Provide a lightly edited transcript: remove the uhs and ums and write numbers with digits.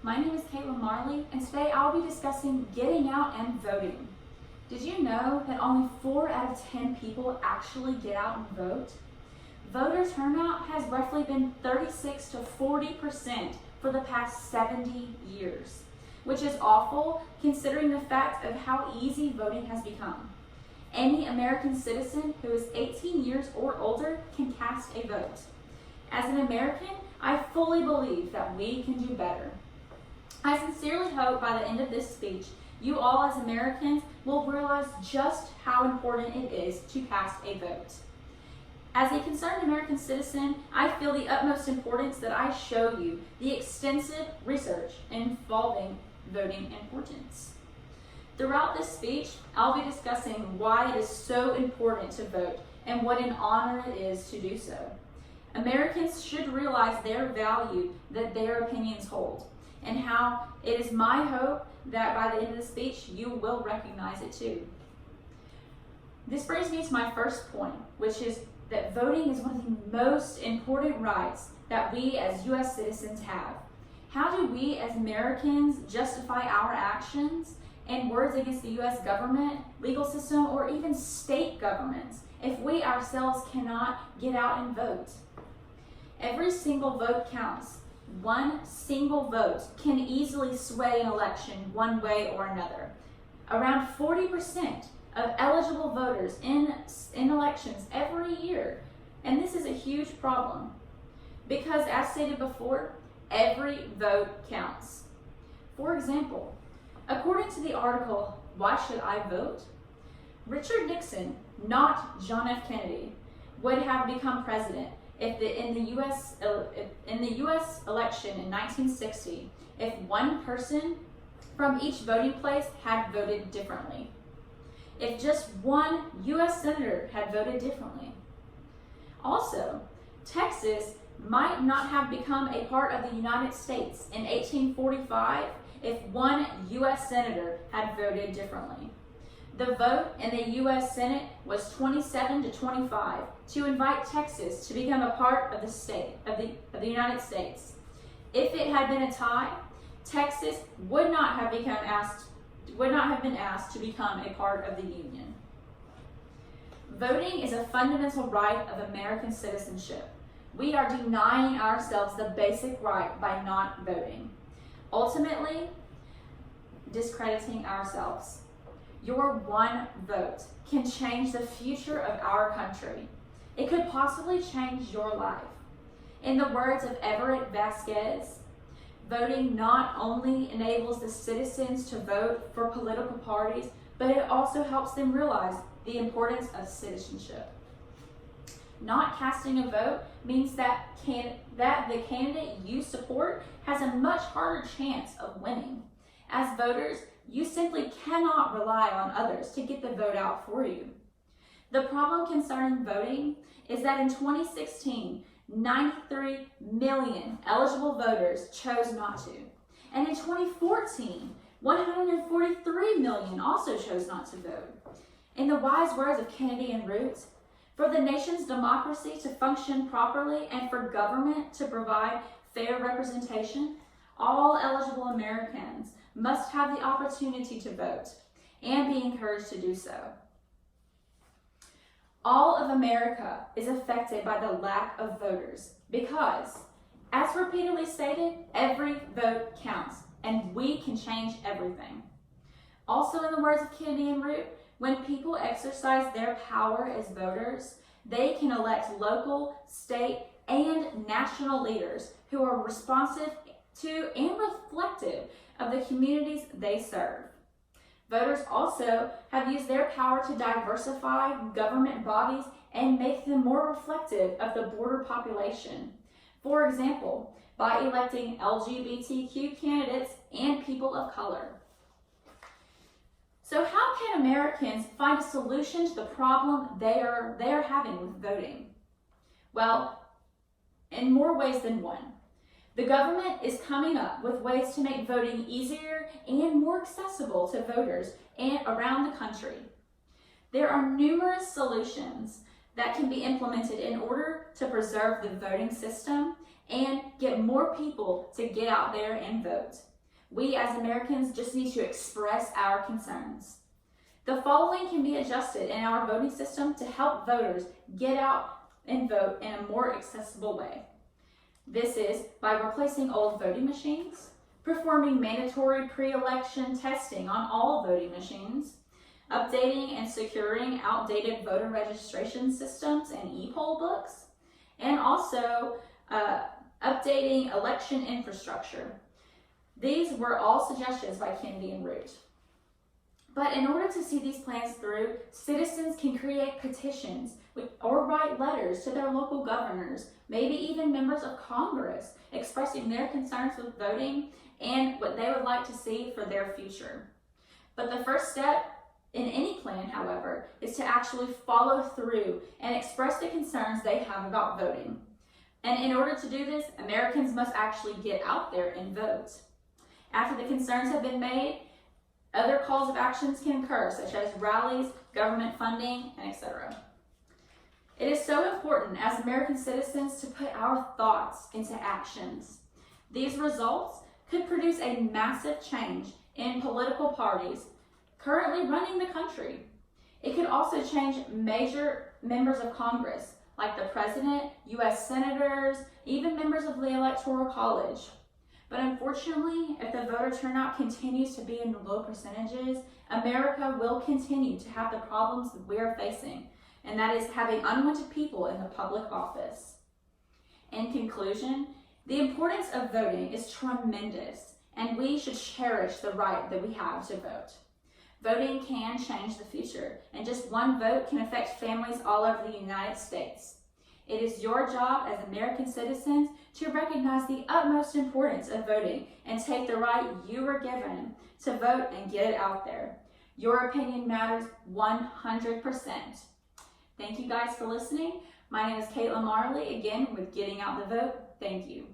My name is Caitlin Marley, and today I'll be discussing getting out and voting. Did you know that only 4 out of 10 people actually get out and vote? Voter turnout has roughly been 36 to 40% for the past 70 years, which is awful considering the fact of how easy voting has become. Any American citizen who is 18 years or older can cast a vote. As an American, I fully believe that we can do better. I sincerely hope by the end of this speech, you all as Americans will realize just how important it is to cast a vote. As a concerned American citizen, I feel the utmost importance that I show you the extensive research involving voting importance. Throughout this speech, I'll be discussing why it is so important to vote and what an honor it is to do so. Americans should realize their value that their opinions hold, and how it is my hope that by the end of the speech, you will recognize it too. This brings me to my first point, which is that voting is one of the most important rights that we as U.S. citizens have. How do we as Americans justify our actions and words against the U.S. government, legal system, or even state governments if we ourselves cannot get out and vote? Every single vote counts. One single vote can easily sway an election one way or another. Around 40% of eligible voters in elections every year. And this is a huge problem because, as stated before, every vote counts. For example, according to the article, Why Should I Vote? Richard Nixon, not John F. Kennedy, would have become president if in the U.S. election in 1960, if one person from each voting place had voted differently. If just one U.S. senator had voted differently. Also, Texas might not have become a part of the United States in 1845 if one U.S. senator had voted differently. The vote in the U.S. Senate was 27 to 25 to invite Texas to become a part of the United States. If it had been a tie, Texas would not have been asked to become a part of the Union. Voting is a fundamental right of American citizenship. We are denying ourselves the basic right by not voting, ultimately discrediting ourselves. Your one vote can change the future of our country. It could possibly change your life. In the words of Everett Vasquez, voting not only enables the citizens to vote for political parties, but it also helps them realize the importance of citizenship. Not casting a vote means that the candidate you support has a much harder chance of winning. As voters, you simply cannot rely on others to get the vote out for you. The problem concerning voting is that in 2016, 93 million eligible voters chose not to. And in 2014, 143 million also chose not to vote. In the wise words of Kennedy and Root, for the nation's democracy to function properly and for government to provide fair representation, all eligible Americans must have the opportunity to vote and be encouraged to do so. All of America is affected by the lack of voters because, as repeatedly stated, every vote counts and we can change everything. Also, in the words of Kennedy and Root, when people exercise their power as voters, they can elect local, state, and national leaders who are responsive to and reflective of the communities they serve. Voters also have used their power to diversify government bodies and make them more reflective of the broader population. For example, by electing LGBTQ candidates and people of color. So how can Americans find a solution to the problem they are having with voting? Well, in more ways than one. The government is coming up with ways to make voting easier and more accessible to voters around the country. There are numerous solutions that can be implemented in order to preserve the voting system and get more people to get out there and vote. We as Americans just need to express our concerns. The following can be adjusted in our voting system to help voters get out and vote in a more accessible way. This is by replacing old voting machines, performing mandatory pre-election testing on all voting machines, updating and securing outdated voter registration systems and e-poll books, and also updating election infrastructure. These were all suggestions by Kennedy and Root. But in order to see these plans through, citizens can create petitions or write letters to their local governors, maybe even members of Congress, expressing their concerns with voting and what they would like to see for their future. But the first step in any plan, however, is to actually follow through and express the concerns they have about voting. And in order to do this, Americans must actually get out there and vote. After the concerns have been made, other calls of actions can occur, such as rallies, government funding, and etc. It is so important as American citizens to put our thoughts into actions. These results could produce a massive change in political parties currently running the country. It could also change major members of Congress, like the President, U.S. Senators, even members of the Electoral College. But unfortunately, if the voter turnout continues to be in low percentages, America will continue to have the problems that we are facing, and that is having unwanted people in the public office. In conclusion, the importance of voting is tremendous, and we should cherish the right that we have to vote. Voting can change the future, and just one vote can affect families all over the United States. It is your job as American citizens to recognize the utmost importance of voting and take the right you were given to vote and get it out there. Your opinion matters 100%. Thank you guys for listening. My name is Caitlin Marley, again with Getting Out the Vote. Thank you.